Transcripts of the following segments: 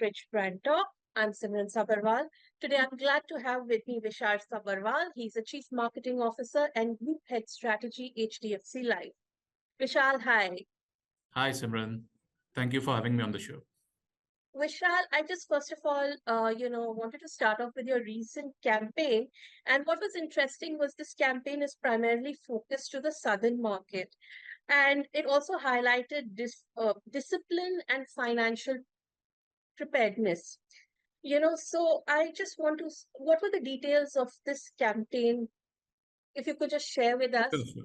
Pitch BrandTalk. I'm Vishal Subharwal. Today, I'm glad to have with me Vishal Subharwal. He's a Chief Marketing Officer and Group Head Strategy, HDFC Life. Vishal, hi. Hi, Simran. Thank you for having me on the show. Vishal, I just first of all, wanted to start off with your recent campaign. And what was interesting was this campaign is primarily focused to the southern market. And it also highlighted discipline and financial preparedness. So I just want to, what were the details of this campaign? If you could just share with Sure, us. sure.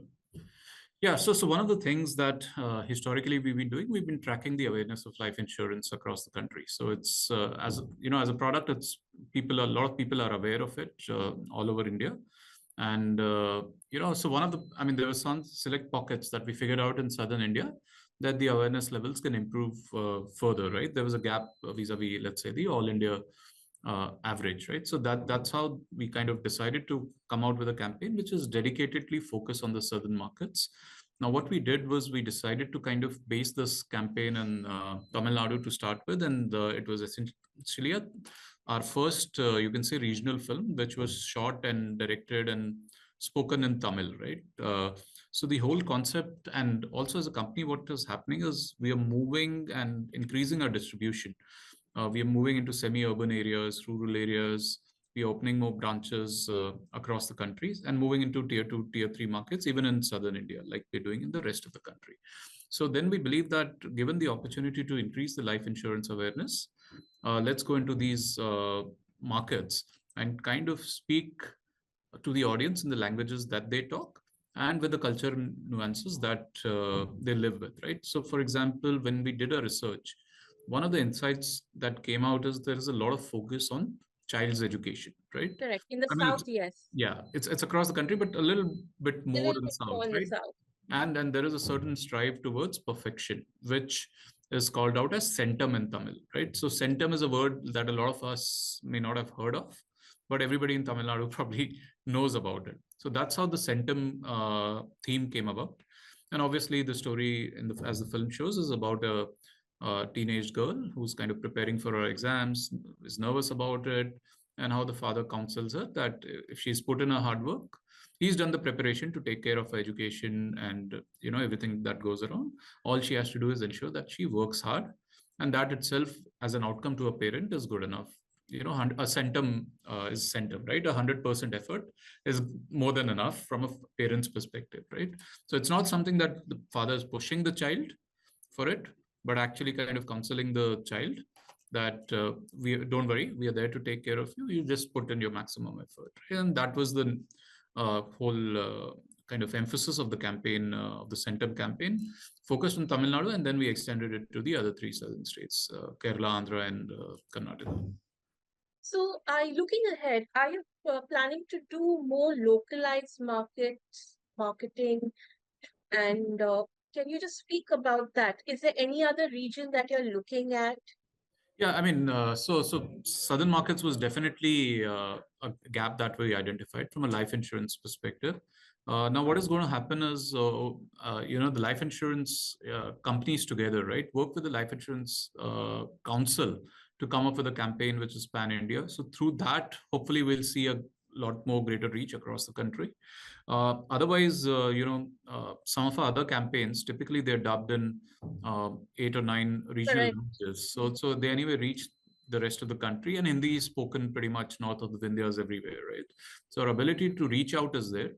Yeah, so one of the things that historically we've been doing, we've been tracking the awareness of life insurance across the country. So it's as a product, it's a lot of people are aware of it all over India, and so there were some select pockets that we figured out in southern India that the awareness levels can improve further. Right, there was a gap vis-a-vis, let's say, the all India average, right? So that's how we kind of decided to come out with a campaign which is dedicatedly focused on the southern markets. Now, what we did was we decided to kind of base this campaign in Tamil Nadu to start with, and it was essentially our first, you can say, regional film, which was shot and directed and spoken in Tamil, right? So the whole concept, and also as a company, what is happening is we are moving and increasing our distribution. We are moving into semi-urban areas, rural areas. We are opening more branches across the countries and moving into tier 2, tier 3 markets, even in southern India, like we're doing in the rest of the country. So then we believe that given the opportunity to increase the life insurance awareness, let's go into these markets and kind of speak to the audience in the languages that they talk and with the culture nuances that they live with, right? So for example, when we did a research, one of the insights that came out is there is a lot of focus on child's education, right? Correct. In the I mean, south, yes. it's across the country, but a little bit A more little in bit more south, in the right? south. And there is a certain strive towards perfection, which is called out as centum in Tamil, right? So centum is a word that a lot of us may not have heard of, but everybody in Tamil Nadu probably knows about it. So that's how the centum theme came about. And obviously, the story as the film shows is about a teenage girl who's kind of preparing for her exams, is nervous about it, and how the father counsels her that if she's put in her hard work, he's done the preparation to take care of her education and everything that goes around. All she has to do is ensure that she works hard, and that itself, as an outcome to a parent, is good enough. A centum is centum, right? 100% effort is more than enough from a parent's perspective, right? So it's not something that the father is pushing the child for it, but actually kind of counseling the child that we don't worry, we are there to take care of you. You just put in your maximum effort, and that was the whole kind of emphasis of the campaign, of the Centum campaign, focused on Tamil Nadu, and then we extended it to the other three southern states, Kerala, Andhra, and Karnataka. So, looking ahead, are you planning to do more localized marketing? And can you just speak about that? Is there any other region that you're looking at? Yeah, I mean, so southern markets was definitely a gap that we identified from a life insurance perspective. Now, what is going to happen is, the life insurance companies together, right, work with the life insurance council to come up with a campaign which is pan India. So through that, hopefully, we'll see a lot more greater reach across the country. Otherwise, some of our other campaigns, typically they're dubbed in 8 or 9 regional Correct. languages. So they anyway reach the rest of the country, and Hindi is spoken pretty much north of the Vindhyas everywhere, right? So our ability to reach out is there.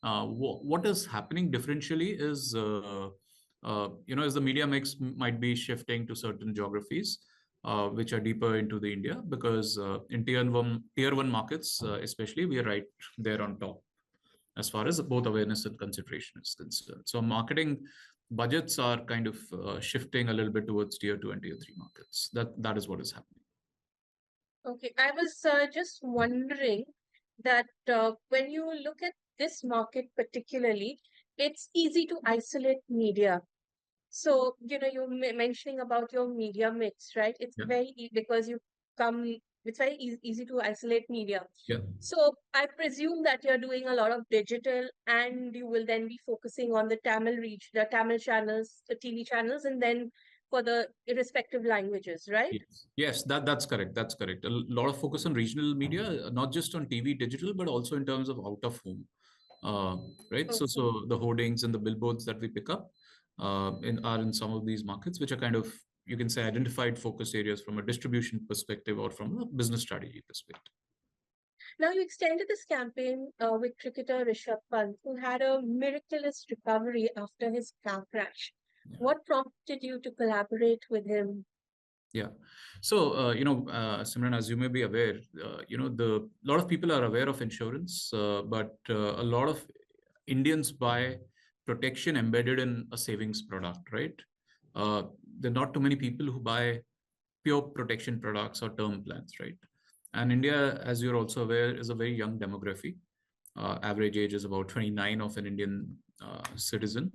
What is happening differentially is, as the media mix might be shifting to certain geographies, which are deeper into the India, because in tier one markets, especially, we are right there on top as far as both awareness and consideration is concerned. So marketing budgets are kind of shifting a little bit towards tier 2 and tier 3 markets. That is what is happening. Okay, I was just wondering that when you look at this market particularly, it's easy to isolate media. So, you're mentioning about your media mix, right? It's Yeah. because it's very easy to isolate media. Yeah. So, I presume that you're doing a lot of digital and you will then be focusing on the Tamil channels, the TV channels, and then for the respective languages, right? Yes, that's correct. That's correct. A lot of focus on regional media, not just on TV, digital, but also in terms of out of home. Uh, right. Okay. So the hoardings and the billboards that we pick up in some of these markets, which are kind of, you can say, identified focus areas from a distribution perspective or from a business strategy perspective. Now, you extended this campaign with cricketer Rishabh Pant, who had a miraculous recovery after his car crash. Yeah. What prompted you to collaborate with him? Yeah. So, Simran, as you may be aware, the lot of people are aware of insurance, but a lot of Indians buy protection embedded in a savings product, right? Uh, there are not too many people who buy pure protection products or term plans, right? And India, as you're also aware, is a very young demography. Average age is about 29 of an Indian citizen.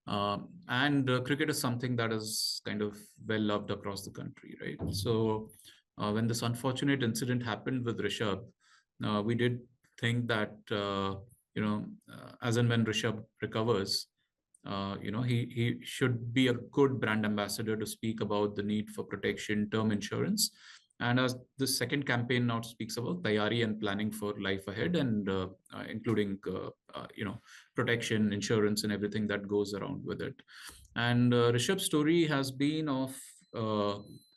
And cricket is something that is kind of well loved across the country, right? So when this unfortunate incident happened with Rishabh, we did think that, as and when Rishabh recovers, he should be a good brand ambassador to speak about the need for protection, term insurance. And as the second campaign now speaks about tayari and planning for life ahead, and including protection, insurance, and everything that goes around with it. And Rishabh's story has been of uh,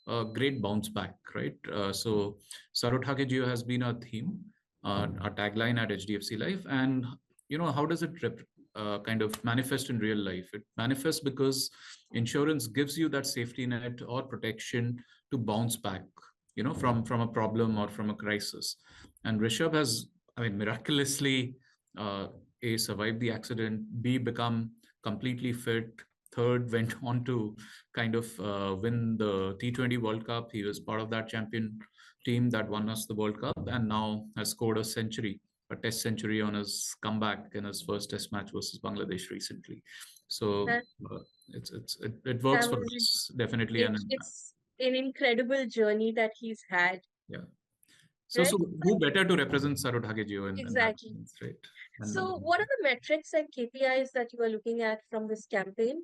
a great bounce back, right? So Sarothake Jiyo has been our theme, our tagline at HDFC Life. And how does it kind of manifest in real life? It manifests because insurance gives you that safety net or protection to bounce back, from a problem or from a crisis. And Rishabh has, I mean, miraculously, A, survived the accident, B, become completely fit, third, went on to kind of win the T20 World Cup. He was part of that champion team that won us the World Cup, and now has scored a test century on his comeback in his first test match versus Bangladesh recently. So That, it works that for was us definitely. it. And It's an incredible journey that he's had, yeah. So right? who better to represent Sarod Geo in that Exactly. sense, right? And So, what are the metrics and KPIs that you are looking at from this campaign?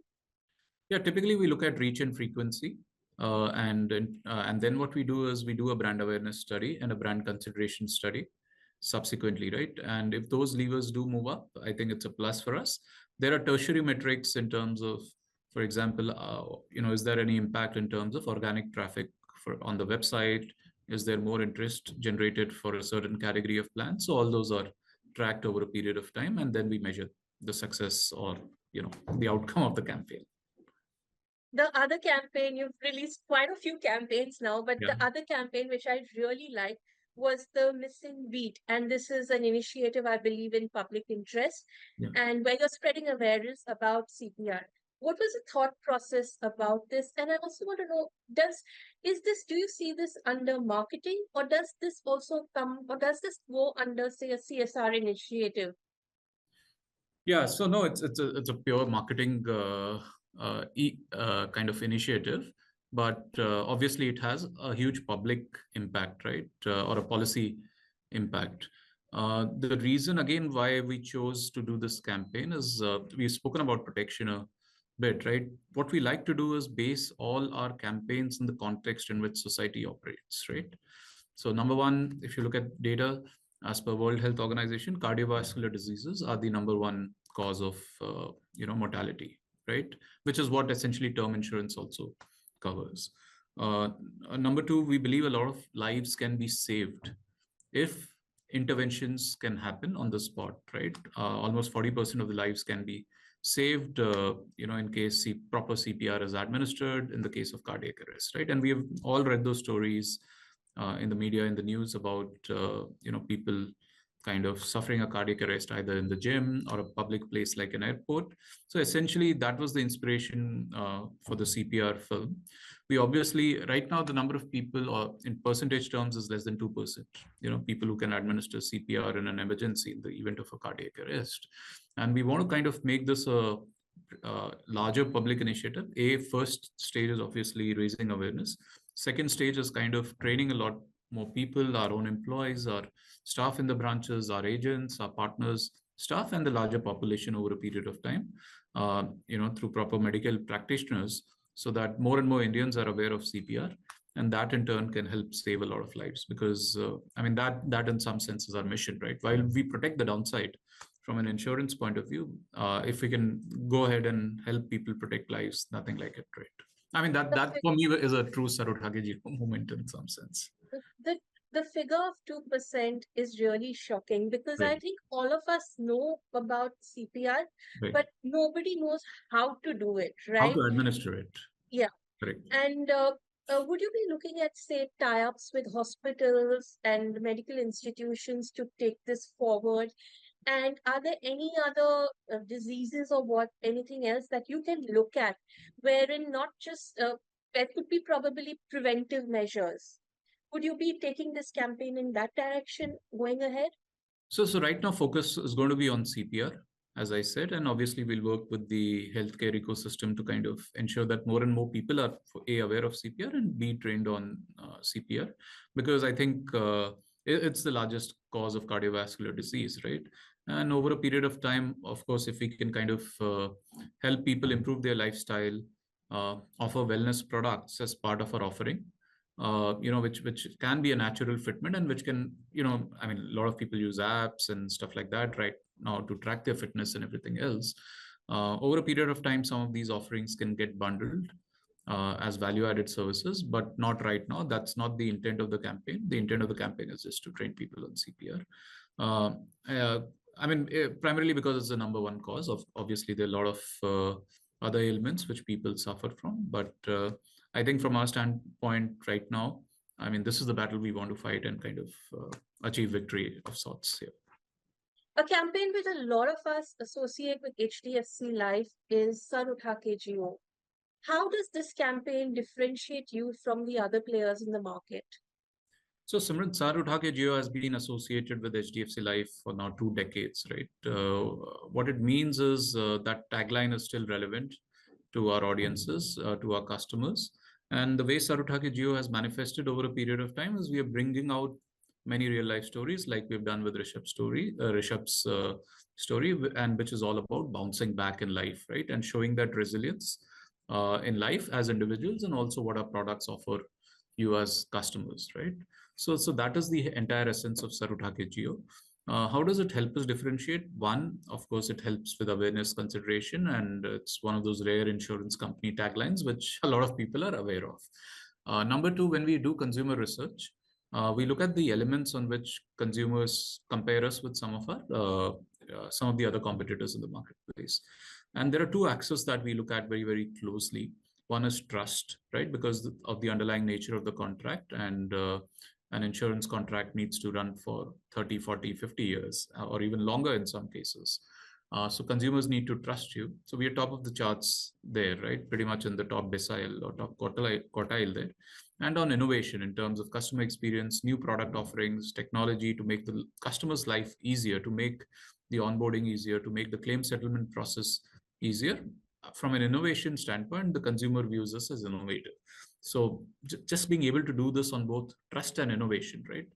yeah, typically we look at reach and frequency. And then what we do is we do a brand awareness study and a brand consideration study subsequently, right? And if those levers do move up, I think it's a plus for us. There are tertiary metrics in terms of, for example, is there any impact in terms of organic traffic on the website? Is there more interest generated for a certain category of plans? So all those are tracked over a period of time, and then we measure the success or the outcome of the campaign. The other campaign, you've released quite a few campaigns now, but Yeah. the other campaign which I really liked was the Missing Beat. And this is an initiative, I believe, in public interest, Yeah. and where you're spreading awareness about CPR. What was the thought process about this? And I also want to know, do you see this under marketing, or does this also come, or does this go under, say, a CSR initiative? Yeah, so no, it's a pure marketing kind of initiative, but obviously it has a huge public impact, right, or a policy impact. The reason again why we chose to do this campaign is we've spoken about protection a bit, right? What we like to do is base all our campaigns in the context in which society operates, right? So number one, if you look at data, as per World Health Organization, cardiovascular diseases are the number one cause of mortality, right? Which is what essentially term insurance also covers. Number two, we believe a lot of lives can be saved if interventions can happen on the spot, right? Almost 40% of the lives can be saved, in case proper CPR is administered in the case of cardiac arrest, right? And we have all read those stories in the media, in the news about, people kind of suffering a cardiac arrest either in the gym or a public place like an airport. So essentially, that was the inspiration for the CPR film. We obviously, right now, the number of people, or in percentage terms, is less than 2%. People who can administer CPR in an emergency in the event of a cardiac arrest. And we want to kind of make this a larger public initiative. First stage is obviously raising awareness. Second stage is kind of training a lot more people, our own employees, our staff in the branches, our agents, our partners, staff, and the larger population over a period of time, through proper medical practitioners so that more and more Indians are aware of CPR, and that in turn can help save a lot of lives. Because I mean that in some sense is our mission, right? While we protect the downside from an insurance point of view, if we can go ahead and help people protect lives, nothing like it, right? I mean The, that for me is a true Saruthageji moment in some sense. the the figure of 2% is really shocking because I Right, think all of us know about CPR, right. but nobody knows how to do it, How right? to administer it? Yeah. Correct. And would you be looking at, say, tie-ups with hospitals and medical institutions to take this forward? And are there any other diseases or anything else that you can look at, wherein not just there could be probably preventive measures? Would you be taking this campaign in that direction going ahead? So right now, focus is going to be on CPR, as I said, and obviously we'll work with the healthcare ecosystem to kind of ensure that more and more people are aware of CPR and be trained on CPR, because I think it's the largest cause of cardiovascular disease, right? And over a period of time, of course, if we can kind of help people improve their lifestyle, offer wellness products as part of our offering, which can be a natural fitment, and which can, I mean, a lot of people use apps and stuff like that right now to track their fitness and everything else. Over a period of time, some of these offerings can get bundled as value-added services, but not right now. That's not the intent of the campaign. The intent of the campaign is just to train people on CPR. Uh, uh, I mean, primarily because it's the number one cause. Of obviously, there are a lot of other ailments which people suffer from, but I think from our standpoint right now, I mean, this is the battle we want to fight and kind of achieve victory of sorts here. A campaign which a lot of us associate with HDFC Life is Sar Utha Ke Jiyo. How does this campaign differentiate you from the other players in the market? So Simran, Sar Utha Ke Jiyo has been associated with HDFC Life for now 2 decades, right? What it means is that tagline is still relevant to our audiences, to our customers. And the way Sar Utha Ke Jiyo has manifested over a period of time is we are bringing out many real life stories like we've done with Rishabh's story, and which is all about bouncing back in life, right? And showing that resilience in life as individuals, and also what our products offer you as customers, right? So that is the entire essence of Sar Utha Ke Jiyo. How does it help us differentiate? One, of course, it helps with awareness consideration, and it's one of those rare insurance company taglines which a lot of people are aware of. Number two, when we do consumer research, we look at the elements on which consumers compare us with some of the other competitors in the marketplace. And there are two axes that we look at very, very closely. One is trust, right? Because of the underlying nature of the contract, and an insurance contract needs to run for 30, 40, 50 years, or even longer in some cases. So consumers need to trust you. So we are top of the charts there, right? Pretty much in the top decile or top quartile there. And on innovation in terms of customer experience, new product offerings, technology to make the customer's life easier, to make the onboarding easier, to make the claim settlement process easier. From an innovation standpoint, the consumer views us as innovative. So just being able to do this on both trust and innovation, right?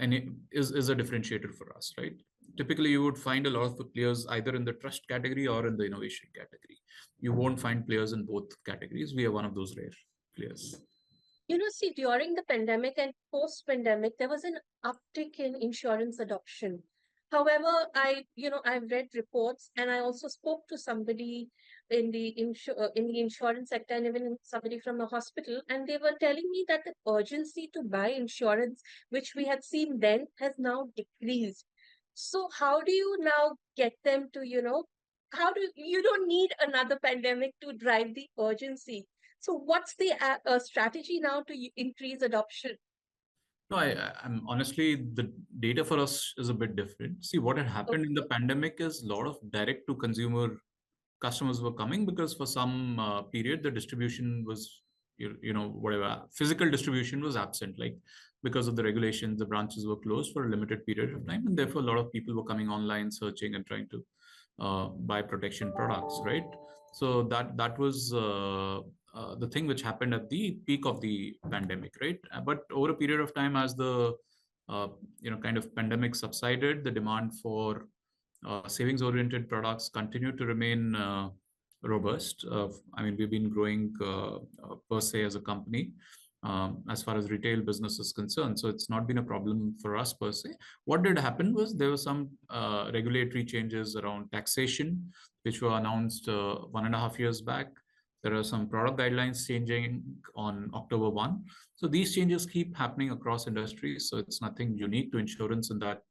And it is a differentiator for us, right? Typically, you would find a lot of the players either in the trust category or in the innovation category. You won't find players in both categories. We are one of those rare players. See, during the pandemic and post-pandemic, there was an uptick in insurance adoption. However, I've read reports, and I also spoke to somebody in the insurance sector, and even somebody from a hospital, and they were telling me that the urgency to buy insurance, which we had seen then, has now decreased. So how do you now get them to, how do you don't need another pandemic to drive the urgency? So what's the strategy now to increase adoption? No, I'm honestly, the data for us is a bit different. See, what had happened in the Okay. pandemic is a lot of direct to consumer customers were coming, because for some period the distribution was, whatever physical distribution was absent, like because of the regulations, the branches were closed for a limited period of time, and therefore a lot of people were coming online, searching and trying to buy protection products, right? So that was the thing which happened at the peak of the pandemic, right? But over a period of time, as the kind of pandemic subsided, the demand for savings oriented products continued to remain robust. I mean, we've been growing per se as a company as far as retail business is concerned. So it's not been a problem for us per se. What did happen was there were some regulatory changes around taxation, which were announced 1.5 years back. There are some product guidelines changing on October 1. So these changes keep happening across industries. So it's nothing unique to insurance in that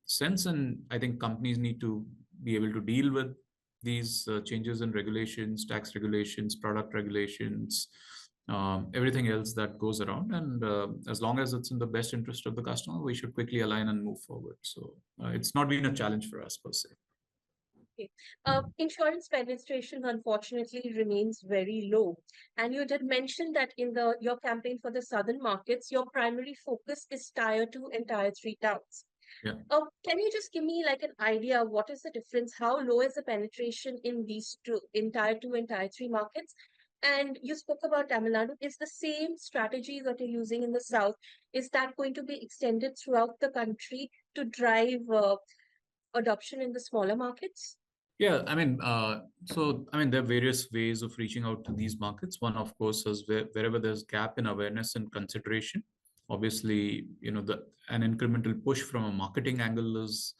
sense. And I think companies need to be able to deal with these changes in regulations, tax regulations, product regulations, everything else that goes around. And as long as it's in the best interest of the customer, we should quickly align and move forward. So it's not been a challenge for us per se. Okay. Insurance penetration unfortunately remains very low. And you did mention that in your campaign for the southern markets, your primary focus is tier two and tier three towns. Yeah. Can you just give me like an idea of what is the difference? How low is the penetration in these two, in tier two and tier three markets? And you spoke about Tamil Nadu. Is the same strategy that you're using in the south, is that going to be extended throughout the country to drive adoption in the smaller markets? Yeah, I mean, there are various ways of reaching out to these markets. One, of course, is wherever there's gap in awareness and consideration. Obviously, an incremental push from a marketing angle is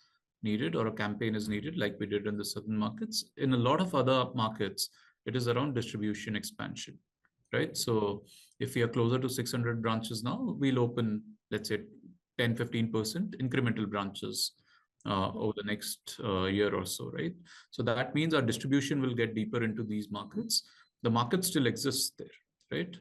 needed, or a campaign is needed, like we did in the southern markets. In a lot of other markets, it is around distribution expansion, right? So if we are closer to 600 branches now, we'll open, let's say, 10-15% incremental branches over the next year or so, right? So that means our distribution will get deeper into these markets. The market still exists there, right?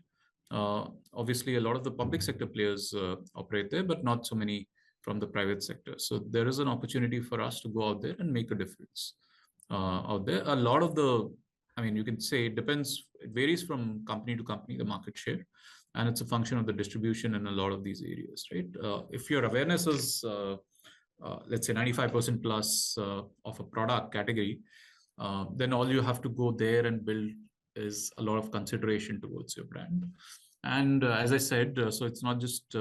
Obviously, a lot of the public sector players operate there, but not so many from the private sector. So there is an opportunity for us to go out there and make a difference out there. A lot of you can say it depends, it varies from company to company, the market share, and it's a function of the distribution in a lot of these areas, right? If your awareness is let's say 95% plus of a product category, then all you have to go there and build is a lot of consideration towards your brand. And as I said, so it's not just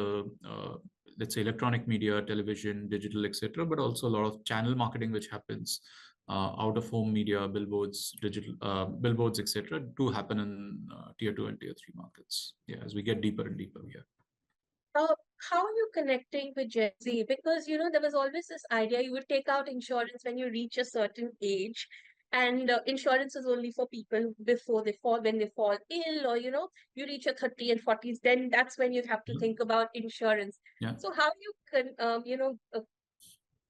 let's say electronic media, television, digital, etc., but also a lot of channel marketing which happens out of home media, billboards, digital billboards, etc., do happen in tier 2 and tier 3 markets. Yeah, as we get deeper and deeper here. Uh, how are you connecting with Gen Z? Because, there was always this idea you would take out insurance when you reach a certain age, and insurance is only for people before they fall, when they fall ill, or, you reach your 30 and 40s, then that's when you have to think about insurance. Yeah. So how you can,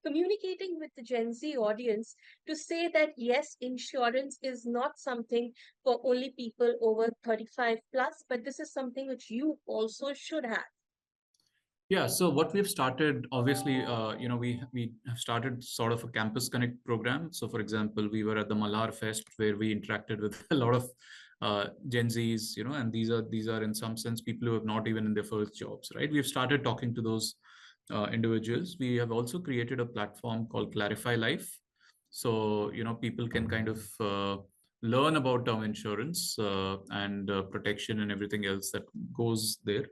communicating with the Gen Z audience to say that, yes, insurance is not something for only people over 35 plus, but this is something which you also should have. Yeah, so what we've started, obviously, we have started sort of a campus connect program. So, for example, we were at the Malhar Fest where we interacted with a lot of Gen Zs, and these are in some sense people who have not even in their first jobs, right? We've started talking to those individuals. We have also created a platform called Clarify Life. So, people can kind of learn about term insurance and protection and everything else that goes there.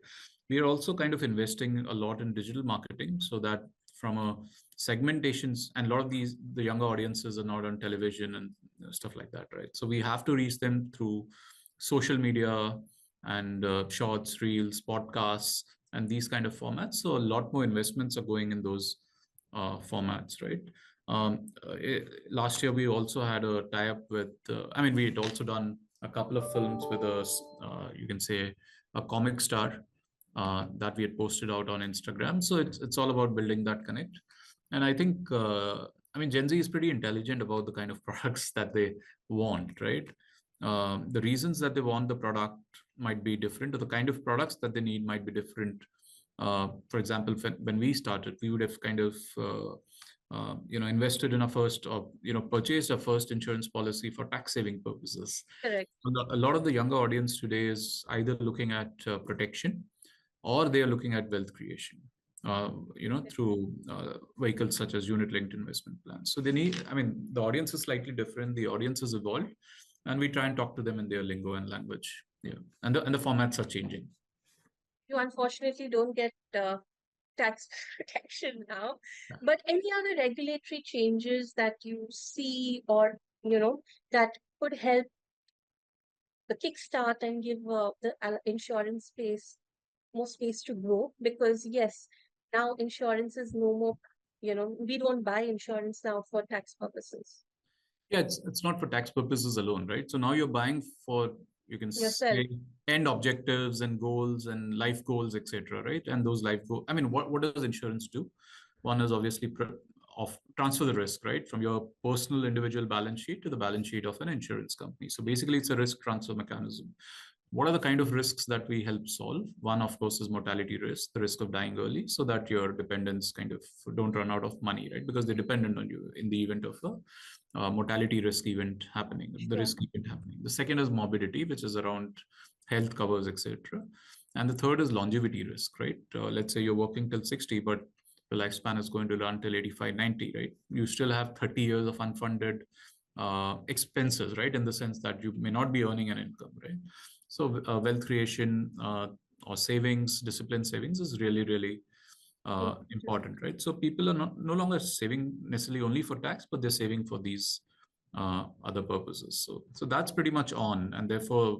We are also kind of investing a lot in digital marketing so that from a segmentations, and a lot of the younger audiences are not on television and stuff like that, right? So we have to reach them through social media and shorts, reels, podcasts, and these kind of formats. So a lot more investments are going in those formats, right? Last year we also had a tie-up with, we had also done a couple of films with you can say a comic star that we had posted out on Instagram. So it's all about building that connect. And I think, Gen Z is pretty intelligent about the kind of products that they want, right? The reasons that they want the product might be different, or the kind of products that they need might be different. For example, when we started, we would have kind of, invested in a first, or, purchased a first insurance policy for tax saving purposes. Correct. A lot of the younger audience today is either looking at protection, or they are looking at wealth creation, through vehicles such as unit-linked investment plans. So the audience is slightly different. The audience has evolved, and we try and talk to them in their lingo and language. Yeah, and the formats are changing. You unfortunately don't get tax protection now, but any other regulatory changes that you see, or that could help the kickstart and give the insurance space more space to grow. Because yes, now insurance is no more, we don't buy insurance now for tax purposes. Yeah, it's not for tax purposes alone, right? So now you're buying for, you can Yourself. say, end objectives and goals and life goals, etc., right? And those life goals, I mean, what does insurance do? One is obviously of transfer the risk, right, from your personal individual balance sheet to the balance sheet of an insurance company. So basically, it's a risk transfer mechanism. What are the kind of risks that we help solve? One, of course, is mortality risk, the risk of dying early, so that your dependents kind of don't run out of money, right? Because they're dependent on you in the event of a mortality risk event happening, the Sure. risk event happening. The second is morbidity, which is around health covers, etc. And the third is longevity risk, right? Let's say you're working till 60, but the lifespan is going to run till 85, 90, right? You still have 30 years of unfunded expenses, right? In the sense that you may not be earning an income, right? So wealth creation or savings, disciplined savings is really, really important, right? So people are no longer saving necessarily only for tax, but they're saving for these other purposes. So that's pretty much on, and therefore,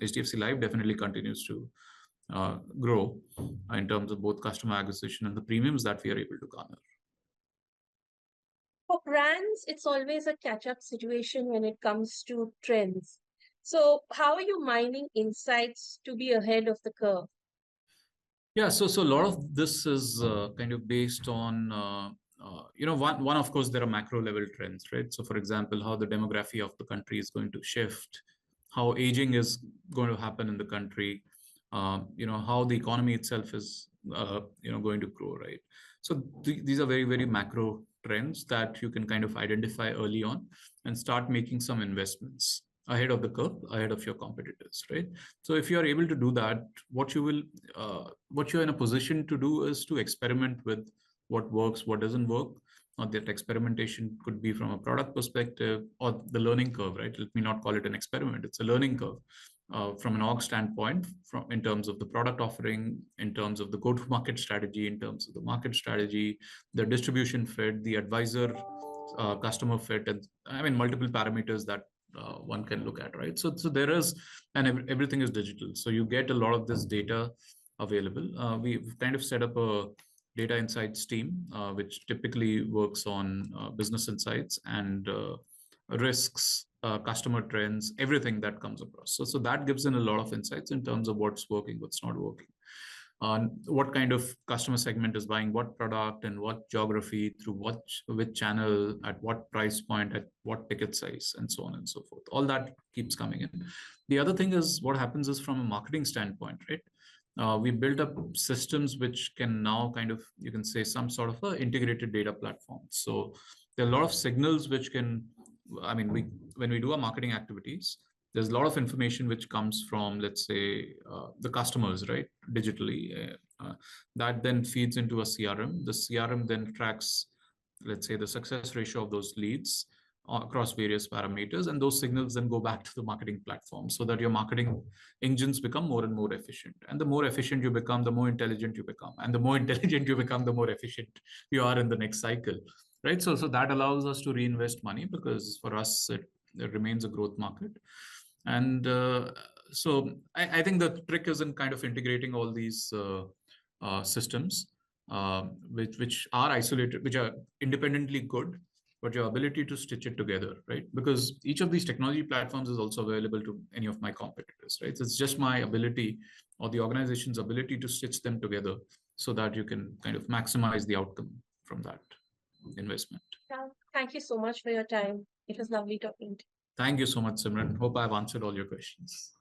HDFC Life definitely continues to grow in terms of both customer acquisition and the premiums that we are able to garner. For brands, it's always a catch-up situation when it comes to trends. So how are you mining insights to be ahead of the curve? Yeah, so a lot of this is kind of based on one of course there are macro level trends, right? So for example, how the demography of the country is going to shift, how aging is going to happen in the country, how the economy itself is going to grow, right? So these are very, very macro trends that you can kind of identify early on and start making some investments ahead of the curve, ahead of your competitors, right? So if you are able to do that, what you're in a position to do is to experiment with what works, what doesn't work. Or that experimentation could be from a product perspective or the learning curve, right? Let me not call it an experiment; it's a learning curve. From an org standpoint, from in terms of the product offering, in terms of the go-to-market strategy, in terms of the market strategy, the distribution fit, the advisor customer fit, and I mean multiple parameters that one can look at, right? So there is, and everything is digital, so you get a lot of this data available. We've kind of set up a data insights team, which typically works on business insights and risks, customer trends, everything that comes across. So that gives in a lot of insights in terms of what's working, what's not working, what kind of customer segment is buying what product and what geography, through which channel, at what price point, at what ticket size, and so on and so forth. All that keeps coming in. The other thing is what happens is from a marketing standpoint, right? We built up systems which can now kind of, you can say, some sort of a integrated data platform. So there are a lot of signals which can, I mean, when we do our marketing activities, there's a lot of information which comes from, let's say, the customers, right, digitally. That then feeds into a CRM. The CRM then tracks, let's say, the success ratio of those leads across various parameters, and those signals then go back to the marketing platform, so that your marketing engines become more and more efficient. And the more efficient you become, the more intelligent you become, and the more intelligent you become, the more efficient you are in the next cycle, right? So that allows us to reinvest money, because for us it remains a growth market. And so I think the trick is in kind of integrating all these systems, which are isolated, which are independently good, but your ability to stitch it together, right? Because each of these technology platforms is also available to any of my competitors, right? So it's just my ability, or the organization's ability, to stitch them together so that you can kind of maximize the outcome from that investment. Yeah. Thank you so much for your time. It was lovely talking to you. Thank you so much, Simran. Hope I've answered all your questions.